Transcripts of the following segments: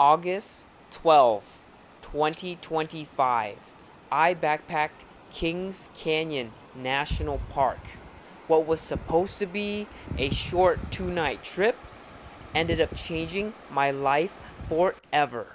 August 12th, 2025, I backpacked Kings Canyon National Park. What was supposed to be a short 2-night trip ended up changing my life forever.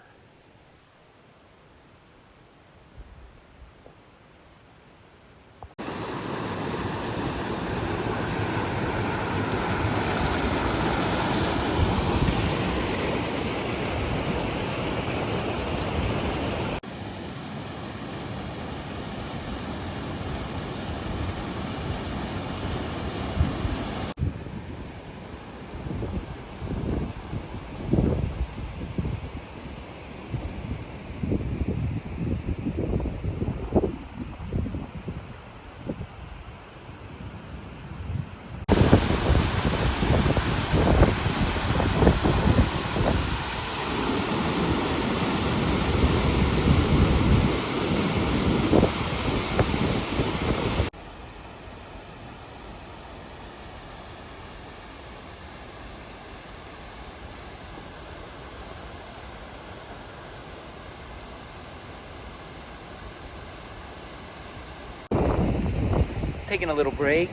Taking a little break.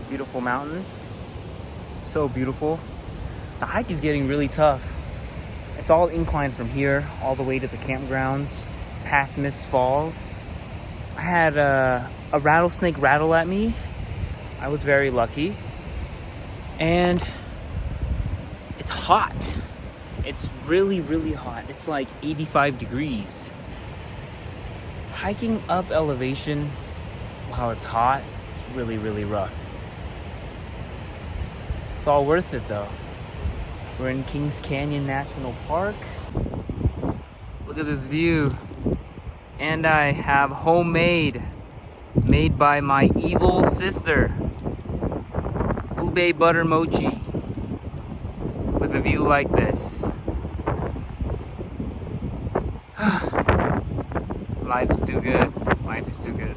Beautiful mountains. So beautiful. The hike is getting really tough. It's all inclined from here all the way to the campgrounds, past Mist Falls. I had a rattlesnake rattle at me. I was very lucky. And it's hot. It's really, really hot. It's like 85 degrees. Hiking up elevation while it's hot, it's really, really rough. It's all worth it though. We're in Kings Canyon National Park. Look at this view. And I have homemade, made by my evil sister, ube butter mochi, with a view like this. Life is too good. Life is too good.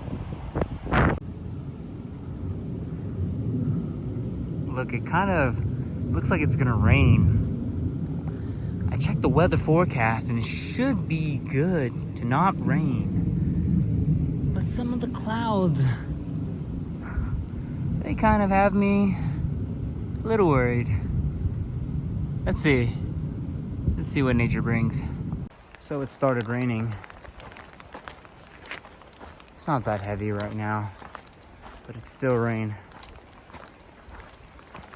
Look, it kind of looks like it's gonna rain. I checked the weather forecast and it should be good to not rain. But some of the clouds, they kind of have me a little worried. Let's see what nature brings. So it started raining. It's not that heavy right now, but it's still rain.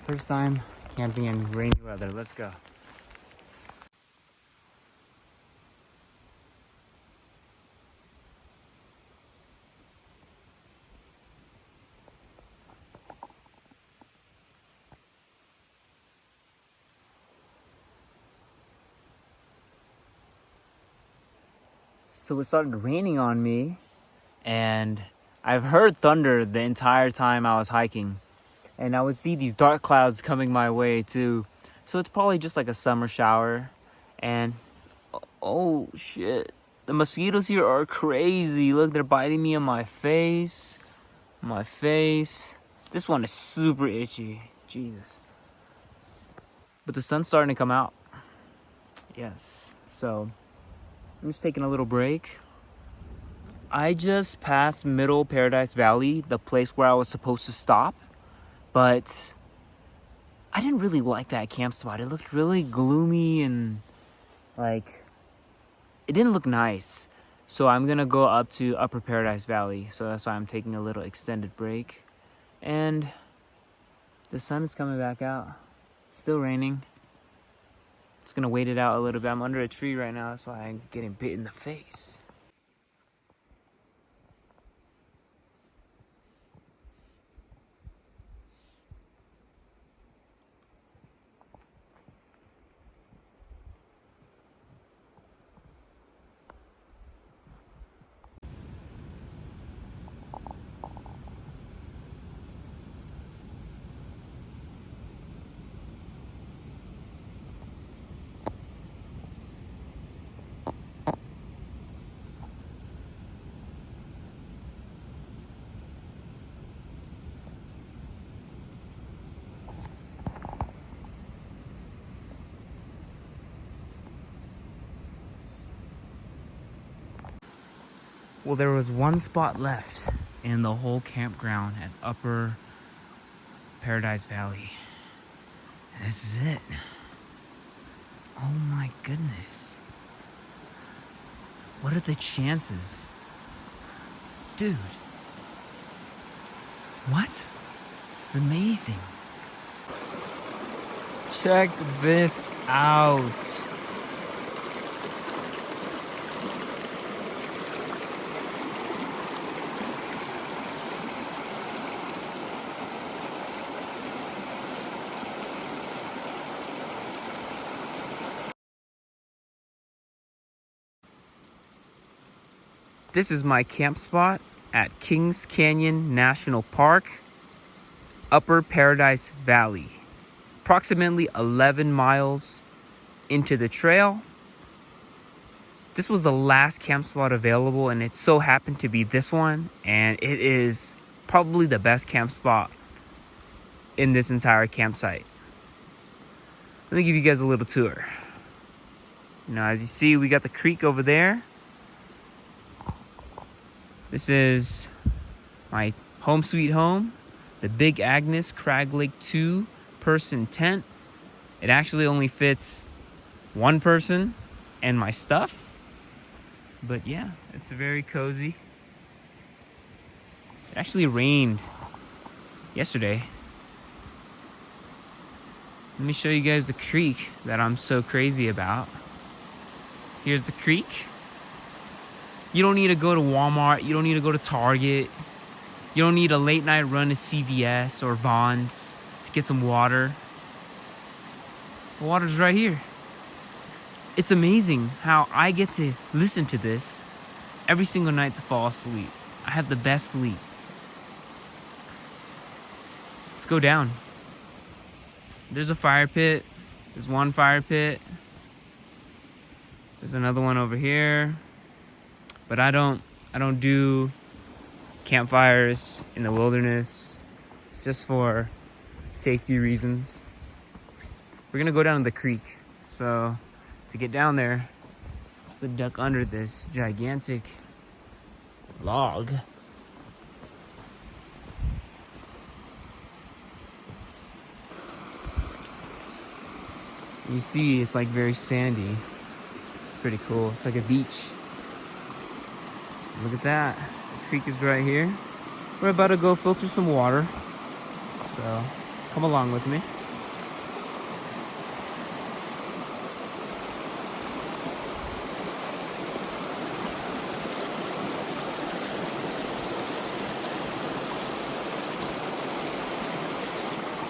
First time camping in rainy weather. Let's go. So it started raining on me, and I've heard thunder the entire time I was hiking. And I would see these dark clouds coming my way too. So it's probably just like a summer shower. And oh shit, the mosquitoes here are crazy. Look, they're biting me on my face. This one is super itchy. Jesus. But the sun's starting to come out. Yes. So I'm just taking a little break. I just passed Middle Paradise Valley, the place where I was supposed to stop. But I didn't really like that camp spot. It looked really gloomy and like, it didn't look nice. So I'm gonna go up to Upper Paradise Valley. So that's why I'm taking a little extended break. And the sun is coming back out. It's still raining. Just gonna wait it out a little bit. I'm under a tree right now. That's why I'm getting bit in the face. Well, there was one spot left in the whole campground at Upper Paradise Valley. And this is it. Oh my goodness. What are the chances? Dude. What? This is amazing. Check this out. This is my camp spot at Kings Canyon National Park, Upper Paradise Valley. Approximately 11 miles into the trail. This was the last camp spot available, and it so happened to be this one, and it is probably the best camp spot in this entire campsite. Let me give you guys a little tour. You know, as you see, we got the creek over there. This is my home sweet home, the Big Agnes Crag Lake 2-person tent. It actually only fits one person and my stuff. But yeah, it's very cozy. It actually rained yesterday. Let me show you guys the creek that I'm so crazy about. Here's the creek. You don't need to go to Walmart. You don't need to go to Target. You don't need a late night run to CVS or Vons to get some water. The water's right here. It's amazing how I get to listen to this every single night to fall asleep. I have the best sleep. Let's go down. There's a fire pit. There's one fire pit. There's another one over here. But I don't do campfires in the wilderness just for safety reasons. We're gonna go down to the creek. So to get down there, I have to duck under this gigantic log. You see, it's like very sandy. It's pretty cool. It's like a beach. Look at that. The creek is right here. We're about to go filter some water. So come along with me.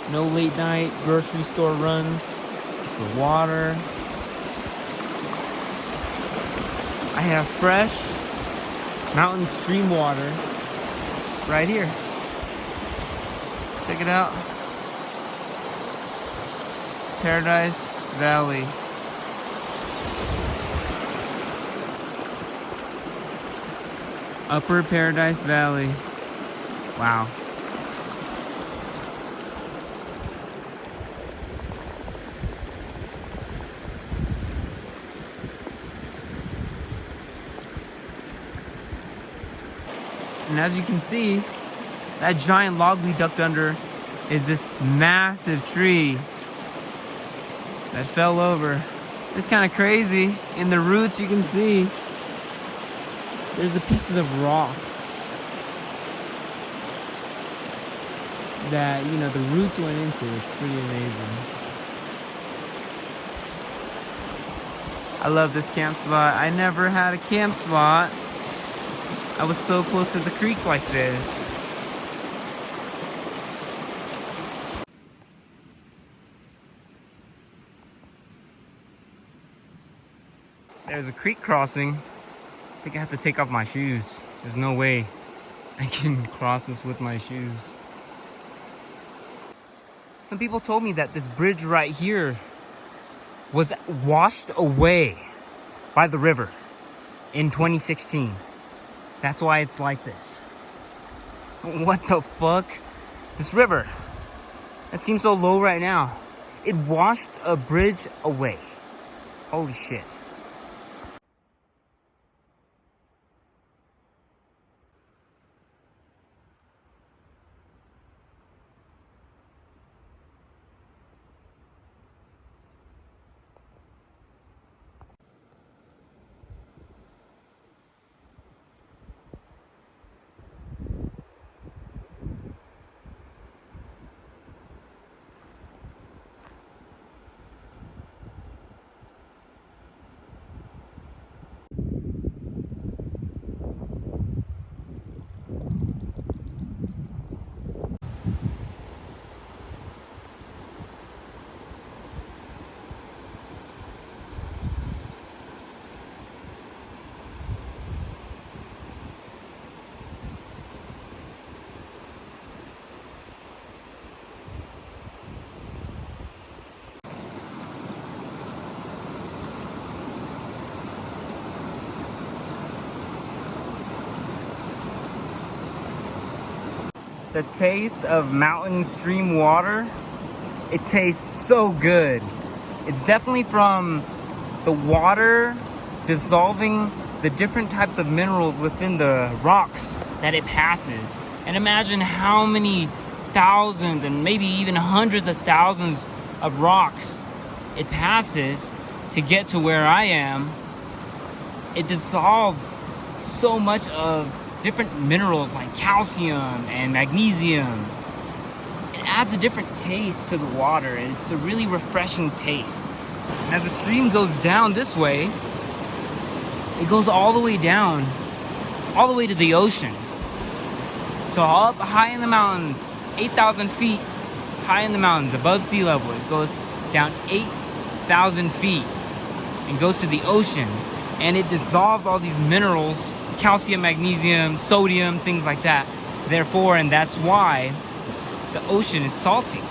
No late night grocery store runs for water. I have fresh mountain stream water right here. Check it out. Paradise Valley. Upper Paradise Valley. Wow. And as you can see, that giant log we ducked under is this massive tree that fell over. It's kind of crazy. In the roots, you can see there's the pieces of rock that, you know, the roots went into. It's pretty amazing. I love this camp spot. I never had a camp spot I was so close to the creek like this. There's a creek crossing. I think I have to take off my shoes. There's no way I can cross this with my shoes. Some people told me that this bridge right here was washed away by the river in 2016. That's why it's like this. What the fuck? This river that seems so low right now, it washed a bridge away. Holy shit. the taste of mountain stream water. It tastes so good. It's definitely from the water dissolving the different types of minerals within the rocks that it passes. And imagine how many thousands and maybe even hundreds of thousands of rocks it passes to get to where I am. It dissolves so much of different minerals like calcium and magnesium. It adds a different taste to the water, and it's a really refreshing taste. And as the stream goes down this way, it goes all the way down, all the way to the ocean. So up high in the mountains, 8,000 feet high in the mountains above sea level, it goes down 8,000 feet and goes to the ocean, and it dissolves all these minerals, calcium, magnesium, sodium, things like that. Therefore, and that's why the ocean is salty.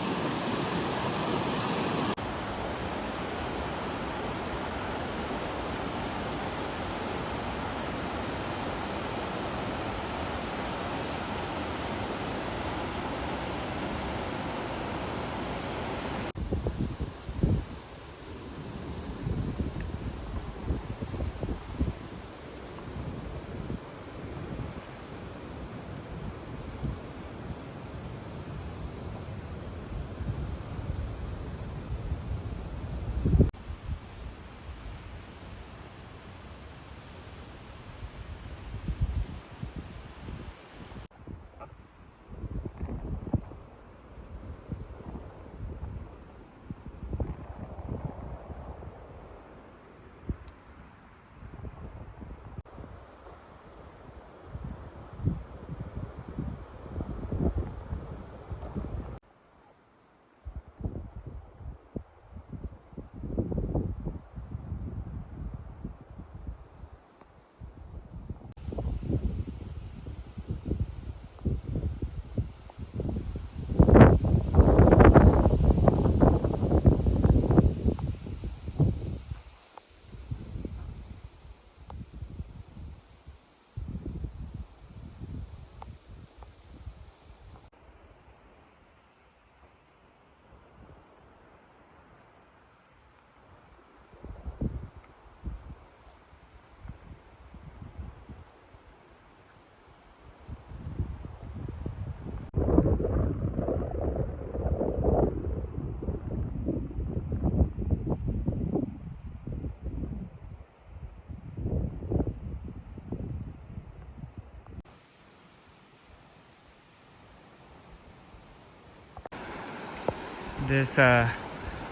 This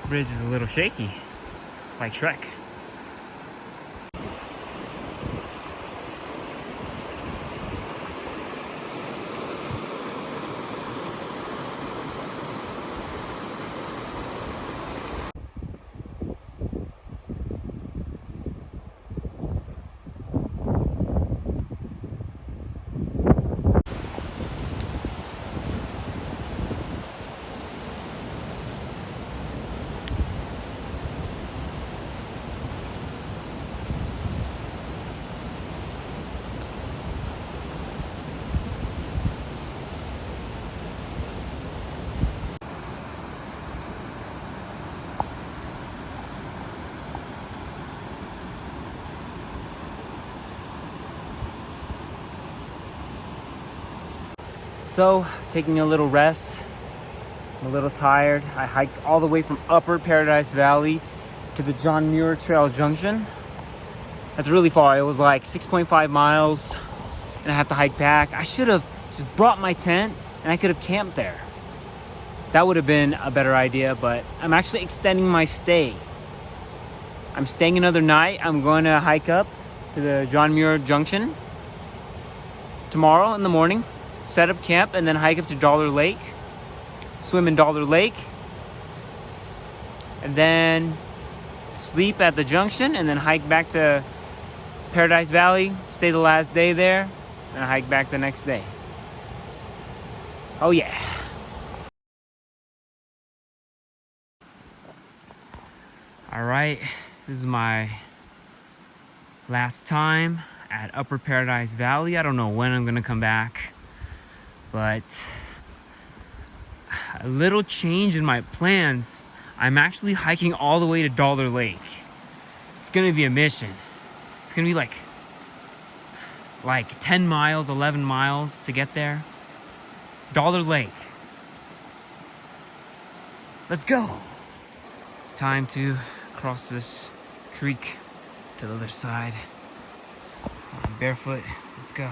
bridge is a little shaky, like Shrek. So, taking a little rest. I'm a little tired. I hiked all the way from Upper Paradise Valley to the John Muir Trail Junction. That's really far. It was like 6.5 miles, and I have to hike back. I should have just brought my tent, and I could have camped there. That would have been a better idea, but I'm actually extending my stay. I'm staying another night. I'm going to hike up to the John Muir Junction tomorrow in the morning, set up camp, and then hike up to Dollar Lake, swim in Dollar Lake, and then sleep at the junction, and then hike back to Paradise Valley, stay the last day there, and hike back the next day. Oh yeah. All right, this is my last time at Upper Paradise Valley. I don't know when I'm gonna come back, but a little change in my plans. I'm actually hiking all the way to Dollar Lake. It's gonna be a mission. It's gonna be like 10 miles, 11 miles to get there. Dollar Lake. Let's go. Time to cross this creek to the other side. I'm barefoot. Let's go.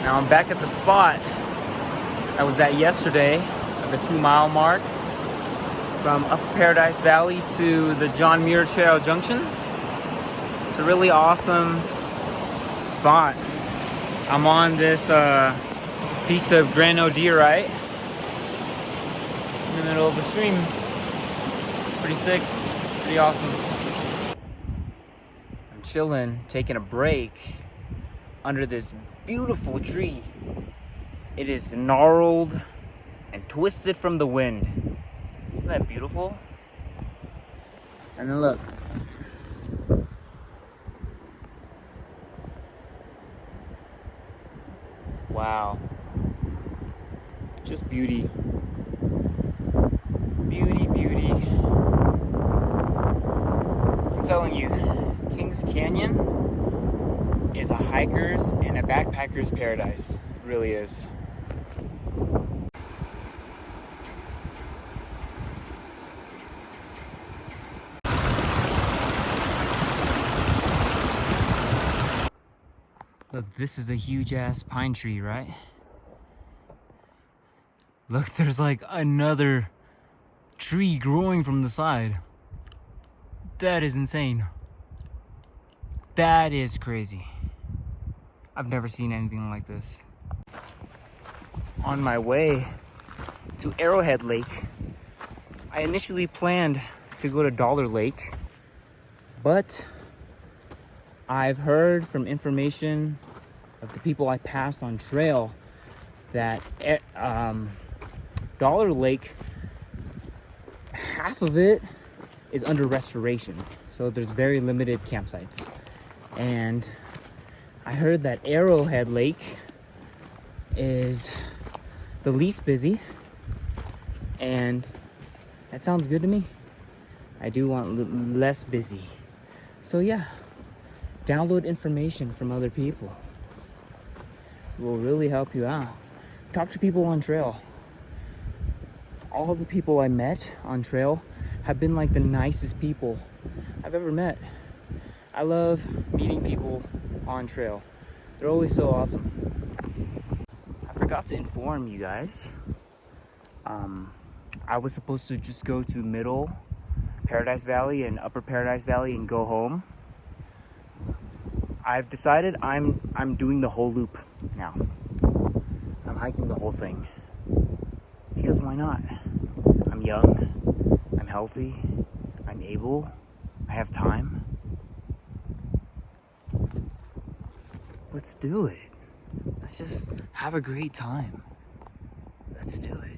Now I'm back at the spot I was at yesterday, at the 2-mile mark, from Upper Paradise Valley to the John Muir Trail Junction. It's a really awesome spot. I'm on this piece of granodiorite in the middle of the stream. Pretty sick, pretty awesome. I'm chilling, taking a break under this beautiful tree. It is gnarled and twisted from the wind. Isn't that beautiful? And then look. Wow. Just beauty. Beauty, beauty. I'm telling you, Kings Canyon is a hiker's and a backpacker's paradise. It really is. Look, this is a huge ass pine tree, right? Look, there's like another tree growing from the side. That is insane. That is crazy. I've never seen anything like this. On my way to Arrowhead Lake, I initially planned to go to Dollar Lake, but I've heard from information of the people I passed on trail that Dollar Lake, half of it is under restoration. So there's very limited campsites. And I heard that Arrowhead Lake is the least busy, and that sounds good to me. I do want less busy. So yeah, download information from other people. It will really help you out. Talk to people on trail. All the people I met on trail have been like the nicest people I've ever met. I love meeting people on trail. They're always so awesome. I forgot to inform you guys. I was supposed to just go to Middle Paradise Valley and Upper Paradise Valley and go home. I've decided I'm doing the whole loop now. I'm hiking the whole thing. Because why not? I'm young, I'm healthy, I'm able, I have time. Let's do it. Let's just have a great time. Let's do it.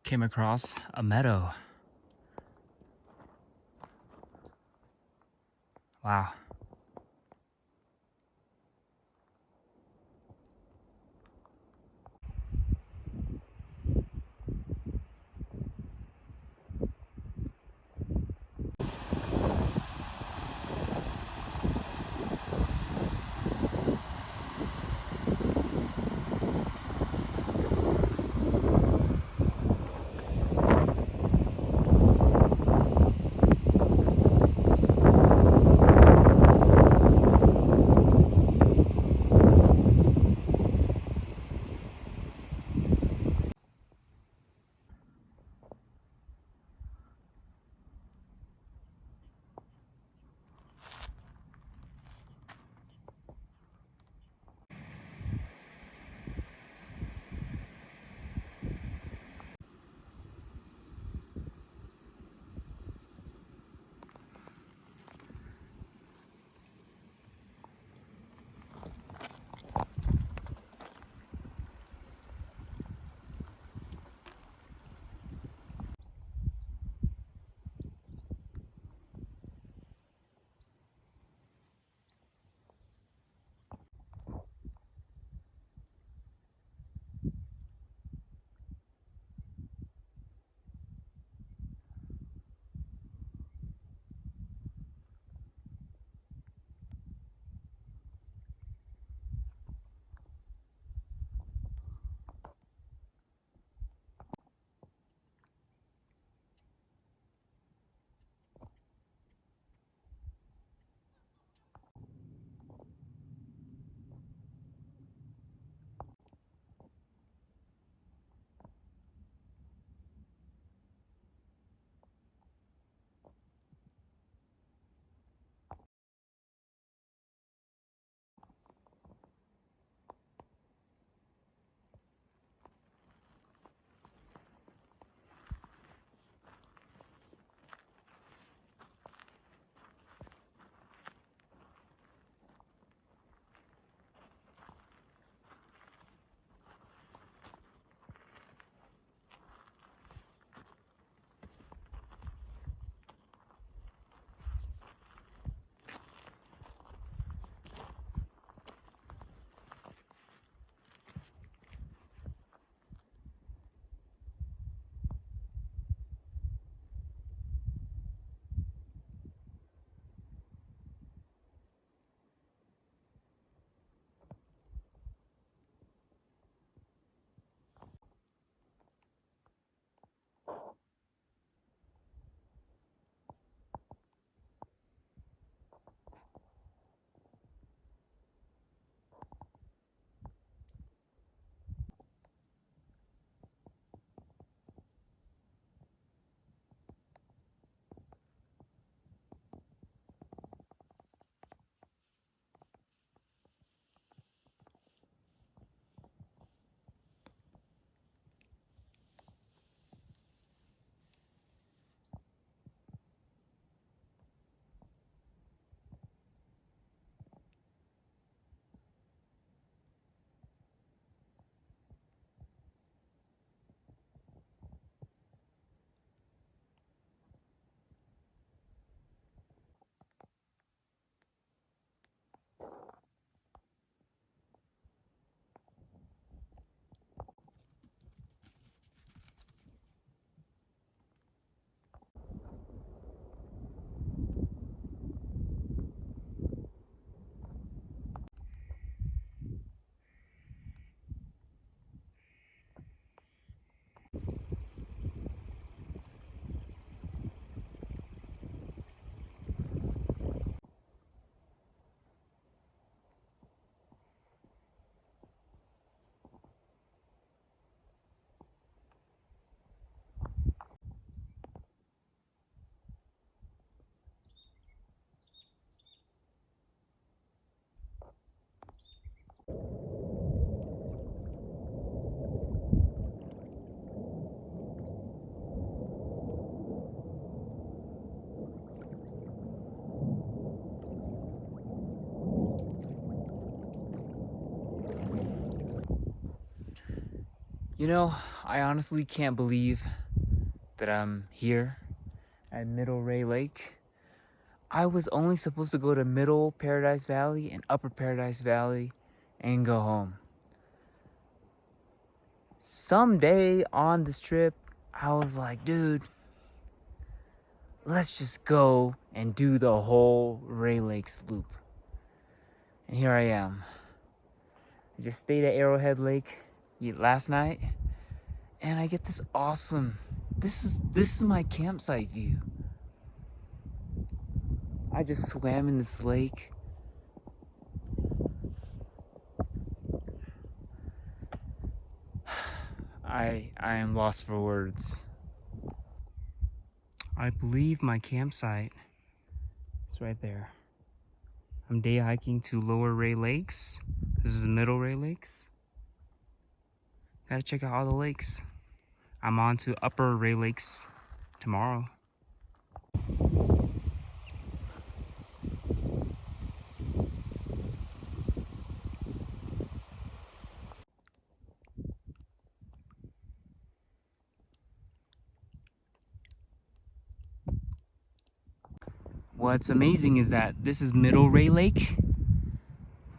Came across a meadow. Wow. You know, I honestly can't believe that I'm here at Middle Rae Lake. I was only supposed to go to Middle Paradise Valley and Upper Paradise Valley and go home. Someday on this trip, I was like, dude, let's just go and do the whole Rae Lakes Loop. And here I am. I just stayed at Arrowhead Lake last night, and I get this awesome, this is my campsite view. I just swam in this lake. I am lost for words. I believe my campsite is right there. I'm day hiking to Lower Rae Lakes. This is Middle Rae Lakes. Gotta check out all the lakes. I'm on to Upper Rae Lakes tomorrow. What's amazing is that this is Middle Rae Lake,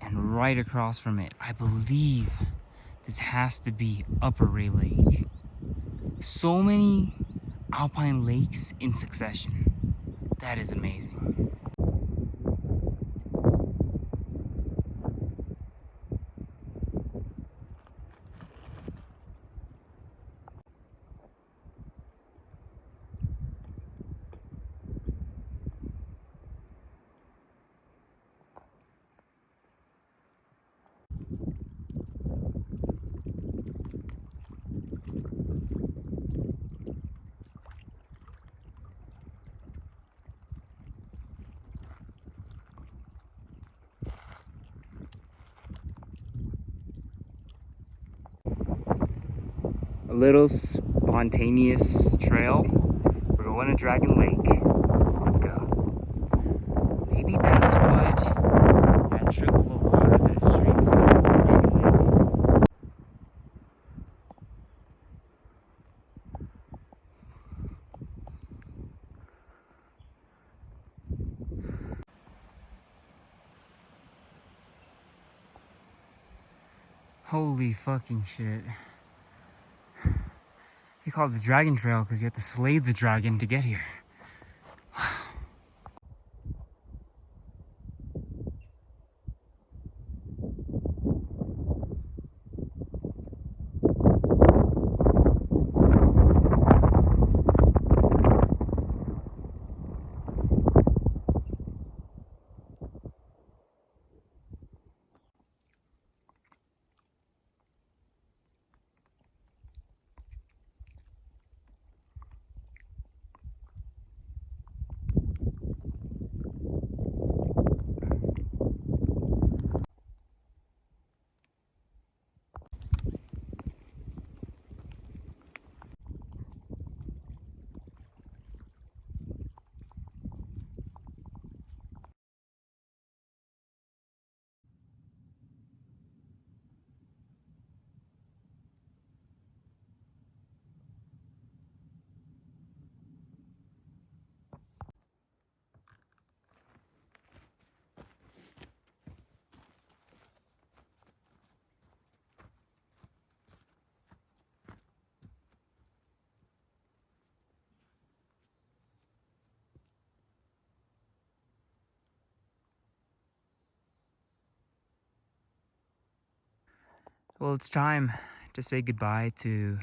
and right across from it, I believe this has to be Upper Rae Lake. So many alpine lakes in succession. That is amazing. A little spontaneous trail. We're going to Dragon Lake. Let's go. Maybe that's what that trickle of water, that stream is coming from Dragon Lake. Holy fucking shit. They call it the Dragon Trail because you have to slay the dragon to get here. Well, it's time to say goodbye to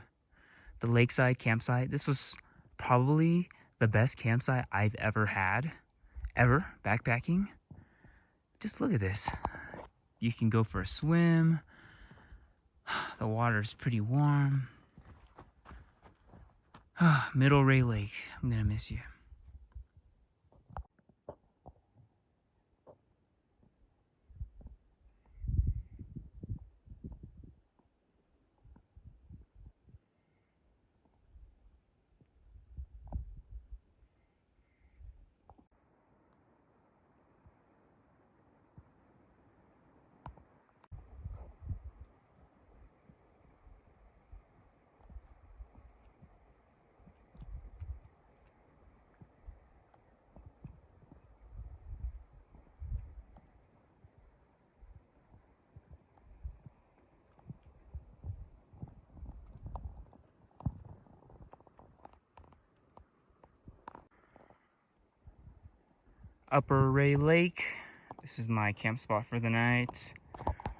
the lakeside campsite. This was probably the best campsite I've ever had, ever, backpacking. Just look at this. You can go for a swim. The water is pretty warm. Middle Rae Lake, I'm gonna miss you. Upper Rae Lake. This is my camp spot for the night.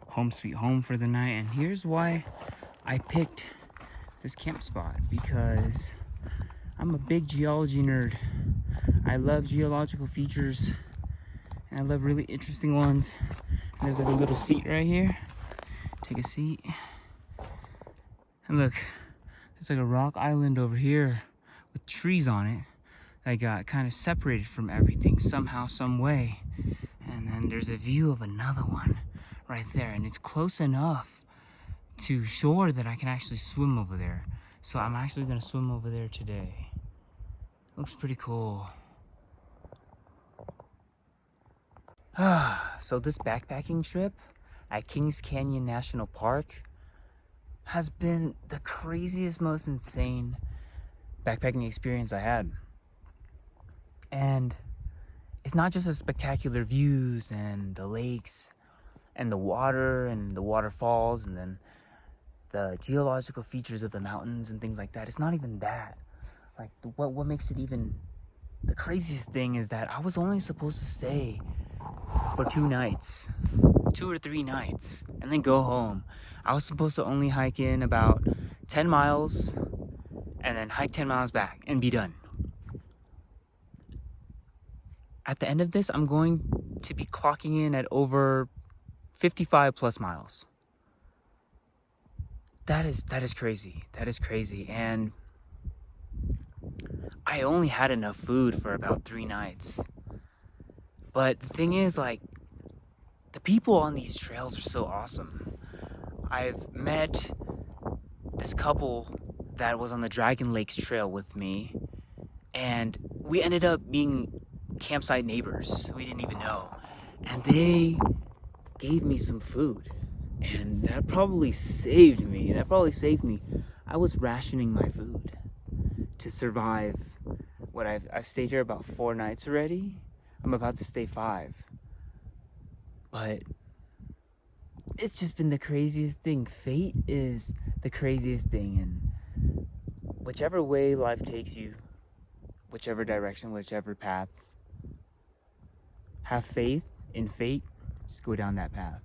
Home sweet home for the night. And here's why I picked this camp spot, because I'm a big geology nerd. I love geological features and I love really interesting ones. And there's like a little seat right here. Take a seat. And look, there's like a rock island over here with trees on it that got kind of separated from everything somehow, some way. And then there's a view of another one right there, and it's close enough to shore that I can actually swim over there. So I'm actually gonna swim over there today. Looks pretty cool. So this backpacking trip at Kings Canyon National Park has been the craziest, most insane backpacking experience I had. And it's not just the spectacular views and the lakes and the water and the waterfalls and then the geological features of the mountains and things like that. It's not even that. Like, what makes it even the craziest thing is that I was only supposed to stay for 2 nights, 2 or 3 nights, and then go home. I was supposed to only hike in about 10 miles and then hike 10 miles back and be done. At the end of this, I'm going to be clocking in at over 55 plus miles. That is crazy. That is crazy. And I only had enough food for about 3 nights. But the thing is, like, the people on these trails are so awesome. I've met this couple that was on the Dragon Lakes trail with me, and we ended up being campsite neighbors. We didn't even know. And they gave me some food, and that probably saved me. I was rationing my food to survive what I've stayed here about 4 nights already. I'm about to stay 5. But it's just been the craziest thing. Fate is the craziest thing, and whichever way life takes you, whichever direction, whichever path, have faith in fate. Just go down that path.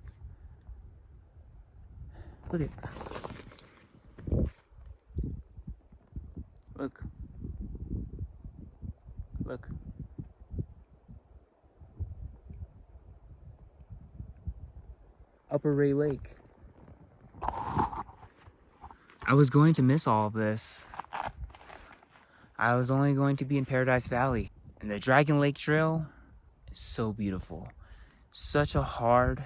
Look. Upper Rae Lake. I was going to miss all of this. I was only going to be in Paradise Valley. And the Dragon Lake Trail is so beautiful. Such a hard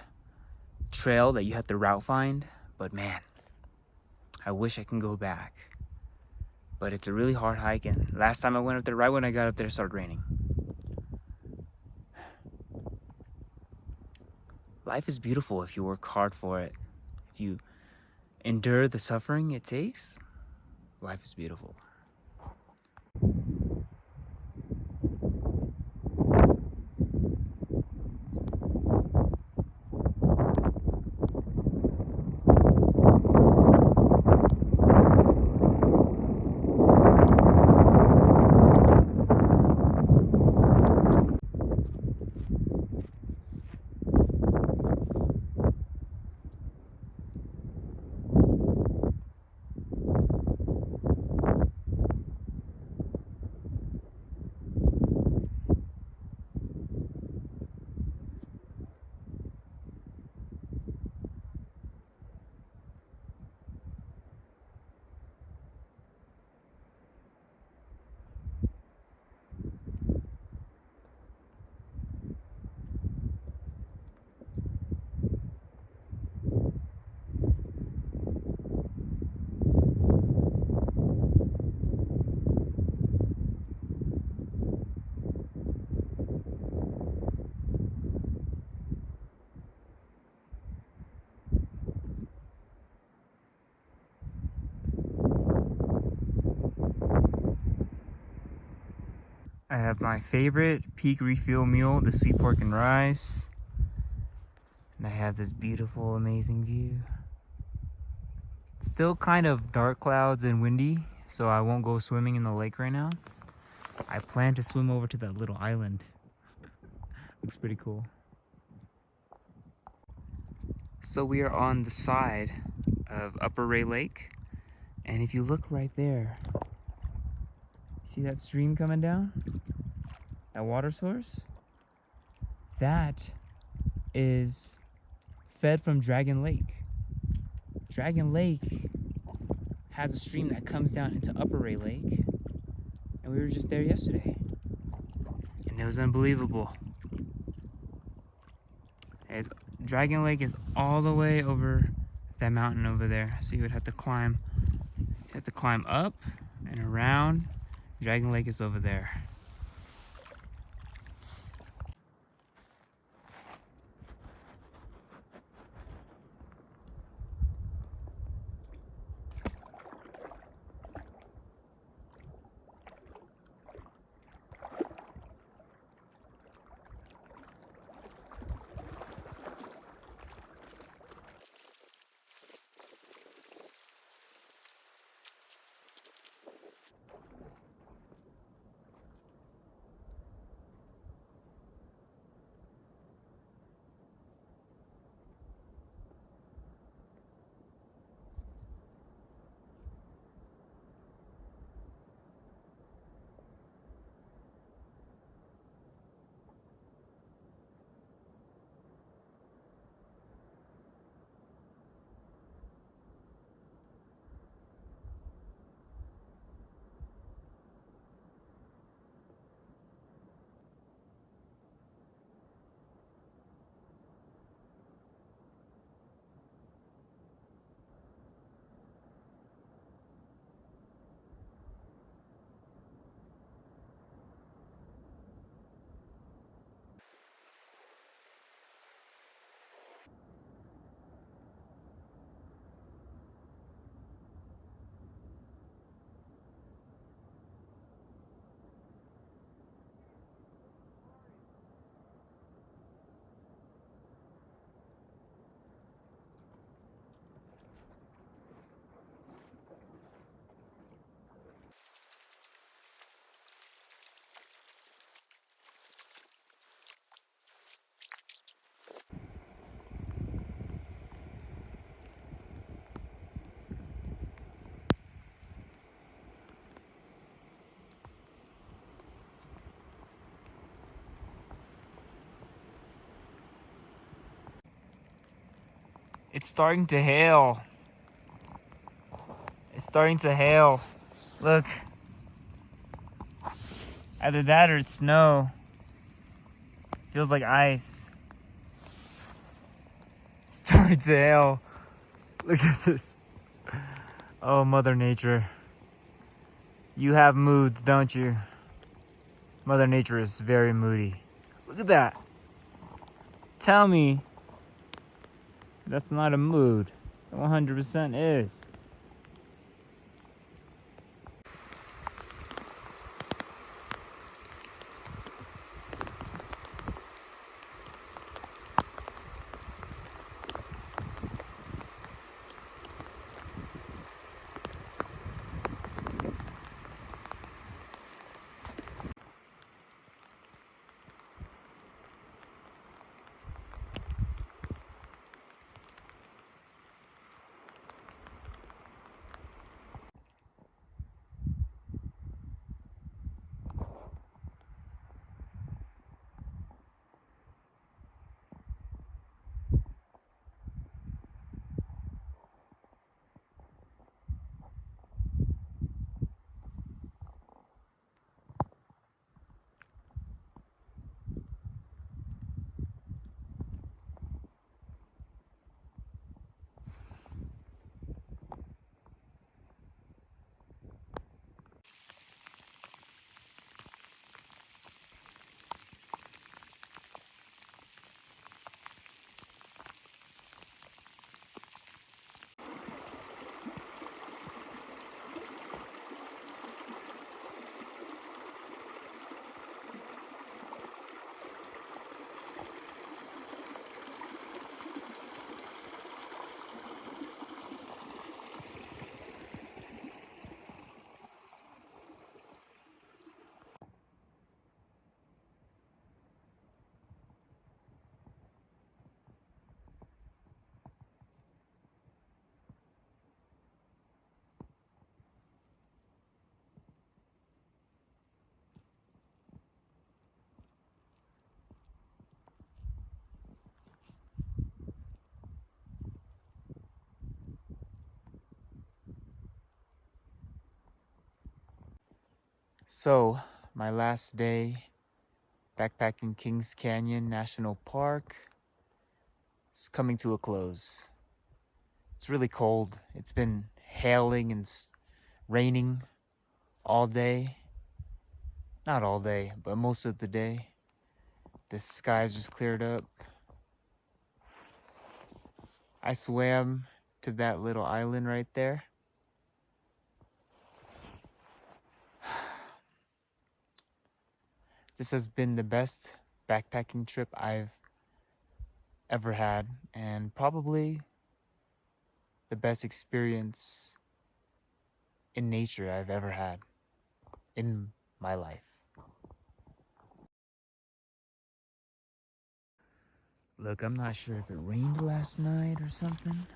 trail that you have to route find. But man, I wish I can go back. But it's a really hard hike, and last time I went up there, right when I got up there, it started raining. Life is beautiful if you work hard for it. If you endure the suffering it takes, life is beautiful. I have my favorite peak refuel meal, the sweet pork and rice. And I have this beautiful, amazing view. It's still kind of dark clouds and windy, so I won't go swimming in the lake right now. I plan to swim over to that little island. Looks pretty cool. So we are on the side of Upper Rae Lake, and if you look right there, see that stream coming down? That water source? That is fed from Dragon Lake. Dragon Lake has a stream that comes down into Upper Rae Lake, and we were just there yesterday, and it was unbelievable. Dragon Lake is all the way over that mountain over there, so you would have to climb. You have to climb up and around. Dragon Lake is over there. It's starting to hail. It's starting to hail. Look. Either that or it's snow. Feels like ice. It's starting to hail. Look at this. Oh, Mother Nature. You have moods, don't you? Mother Nature is very moody. Look at that. Tell me that's not a mood. It 100% is. So, my last day backpacking Kings Canyon National Park is coming to a close. It's really cold. It's been hailing and raining all day. Not all day, but most of the day. The skies just cleared up. I swam to that little island right there. This has been the best backpacking trip I've ever had, and probably the best experience in nature I've ever had in my life. Look, I'm not sure if it rained last night or something,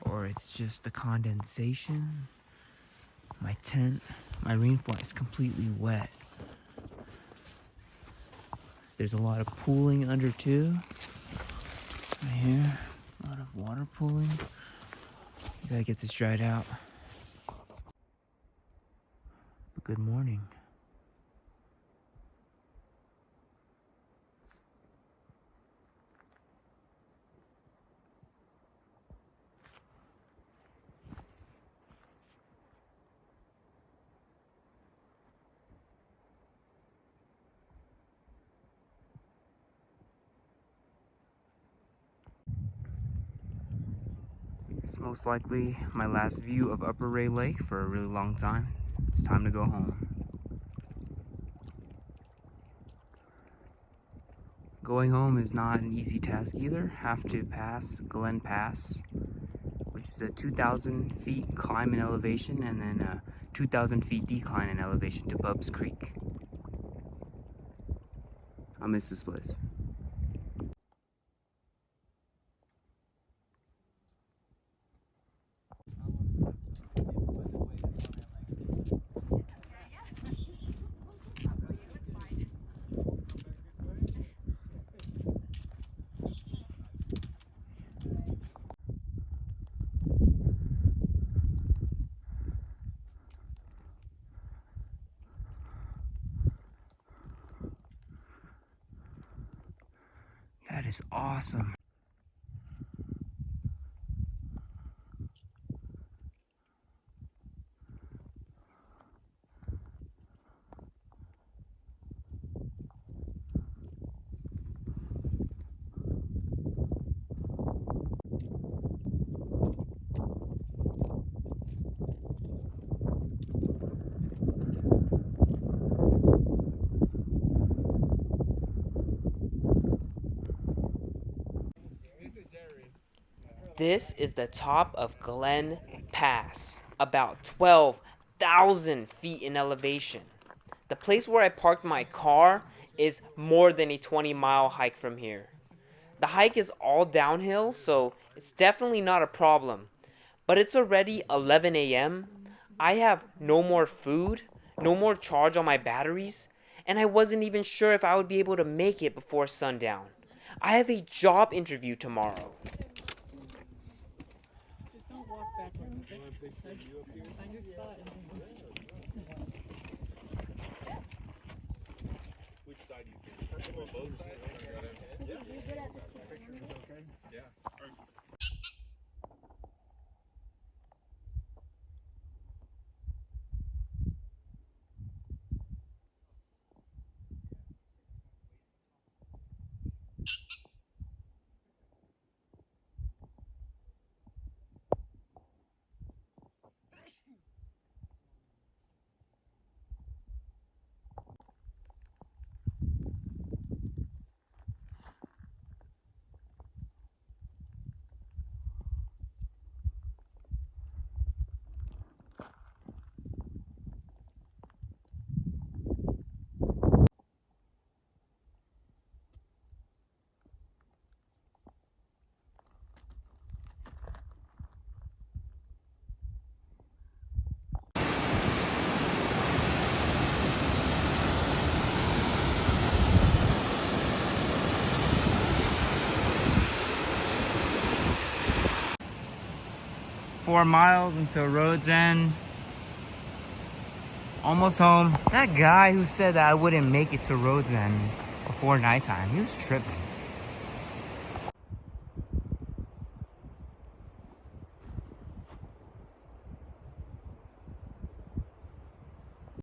or it's just the condensation. My tent, my rain fly is completely wet. There's a lot of pooling under too. Right here, a lot of water pooling. Gotta get this dried out. But good morning. It's most likely my last view of Upper Rae Lake for a really long time. It's time to go home. Going home is not an easy task either. Have to pass Glen Pass, which is a 2,000 feet climb in elevation and then a 2,000 feet decline in elevation to Bubs Creek. I miss this place. That is awesome. This is the top of Glen Pass, about 12,000 feet in elevation. The place where I parked my car is more than a 20-mile hike from here. The hike is all downhill, so it's definitely not a problem. But it's already 11 a.m. I have no more food, no more charge on my batteries, and I wasn't even sure if I would be able to make it before sundown. I have a job interview tomorrow. Which side do you think? Well, both sides? Yeah. Yeah. Four miles until road's end. Almost home. That guy who said that I wouldn't make it to Roads End before nighttime, he was tripping.